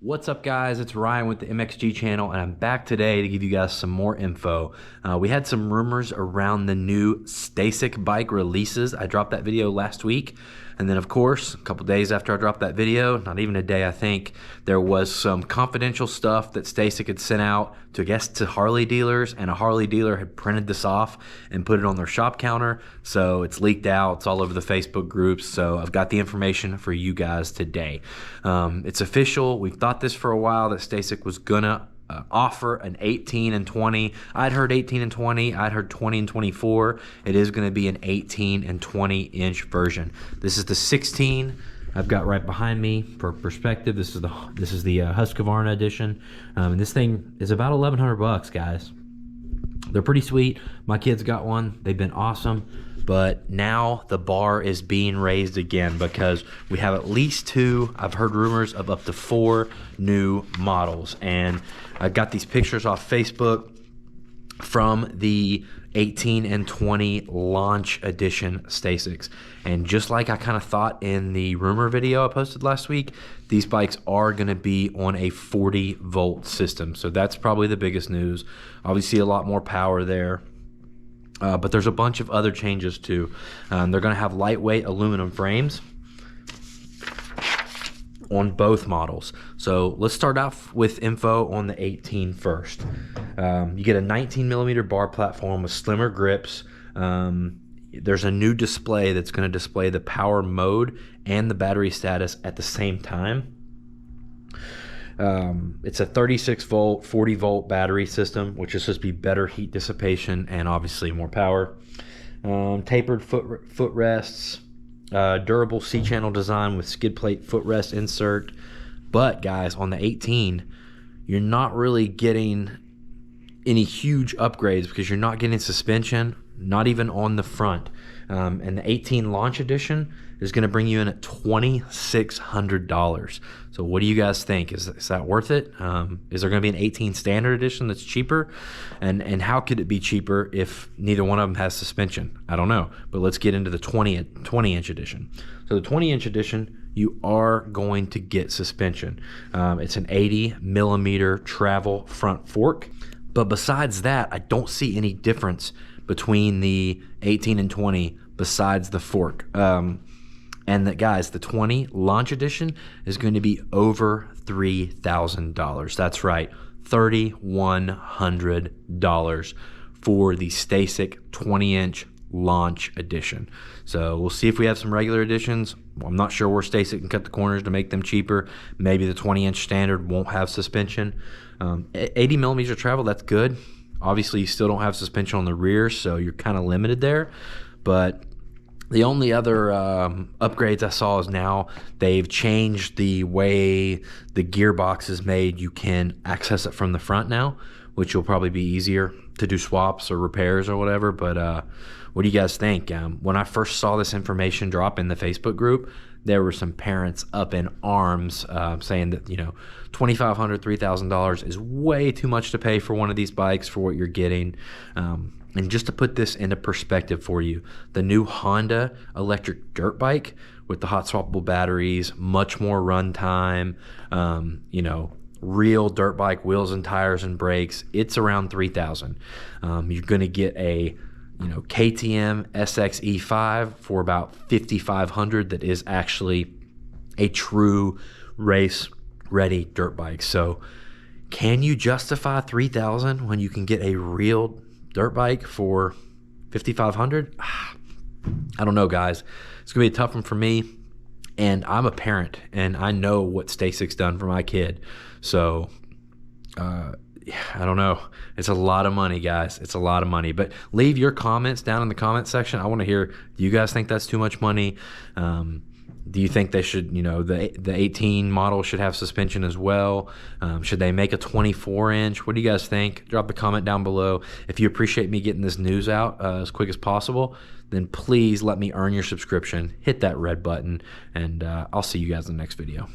What's up, guys? It's Ryan with the MXG channel, and I'm back today to give you guys some more info. We had some rumors around the new Stacyc bike releases. I dropped that video last week, and then of course, a couple days after I dropped that video, not even a day I think, there was some confidential stuff that Stacyc had sent out to Harley dealers, and a Harley dealer had printed this off and put it on their shop counter. So it's leaked out, it's all over the Facebook groups, so I've got the information for you guys today. It's official. We've thought this for a while that Stacyc was gonna offer an 18 and 20. I'd heard 18 and 20. I'd heard 20 and 24. It is going to be an 18 and 20 inch version. This is the 16 I've got right behind me for perspective. This is the Husqvarna edition, and this thing is about 1,100 bucks, guys. They're pretty sweet. My kids got one. They've been awesome. But now the bar is being raised again because we have at least 2, I've heard rumors of up to 4 new models. And I got these pictures off Facebook from the 18 and 20 launch edition Stacycs. And just like I kind of thought in the rumor video I posted last week, these bikes are going to be on a 40 volt system. So that's probably the biggest news. Obviously a lot more power there. But there's a bunch of other changes too. They're going to have lightweight aluminum frames on both models. So let's start off with info on the 18 first. You get a 19 millimeter bar platform with slimmer grips. There's a new display that's going to display the power mode and the battery status at the same time. It's a 36 volt, 40 volt battery system, which is supposed to be better heat dissipation and obviously more power. Tapered footrests, durable C-channel design with skid plate footrest insert. But guys, on the 18, you're not really getting any huge upgrades because you're not getting suspension, not even on the front. And the 18 launch edition is going to bring you in at $2,600. So what do you guys think? Is that worth it? Is there going to be an 18 standard edition that's cheaper? And how could it be cheaper if neither one of them has suspension? I don't know. But let's get into the 20 inch edition. So the 20 inch edition, you are going to get suspension. It's an 80 millimeter travel front fork. But besides that, I don't see any difference between the 18 and 20 besides the fork. And guys, the 20 launch edition is going to be over $3,000. That's right, $3,100 for the Stacyc 20 inch launch edition. So we'll see if we have some regular editions. I'm not sure where Stacyc can cut the corners to make them cheaper. Maybe the 20 inch standard won't have suspension. 80 millimeter travel, that's good. Obviously you still don't have suspension on the rear, so you're kind of limited there. But the only other upgrades I saw is now they've changed the way the gearbox is made. You can access it from the front now, which will probably be easier to do swaps or repairs or whatever. But what do you guys think? When I first saw this information drop in the Facebook group, there were some parents up in arms saying that, you know, $2,500, $3,000 is way too much to pay for one of these bikes for what you're getting. And just to put this into perspective for you, the new Honda electric dirt bike with the hot swappable batteries, much more run time, you know, real dirt bike wheels and tires and brakes, it's around $3,000. You're going to get a KTM SX E5 for about $5,500. That is actually a true race ready dirt bike. So can you justify $3,000 when you can get a real dirt bike for $5,500? I don't know, guys. It's gonna be a tough one for me, and I'm a parent and I know what Stacyc's done for my kid. So I don't know. It's a lot of money, guys. It's a lot of money. But leave your comments down in the comment section. I want to hear, do you guys think that's too much money? Do you think they should, the 18 model should have suspension as well? Should they make a 24 inch? What do you guys think? Drop a comment down below. If you appreciate me getting this news out as quick as possible, then please let me earn your subscription. Hit that red button, and I'll see you guys in the next video.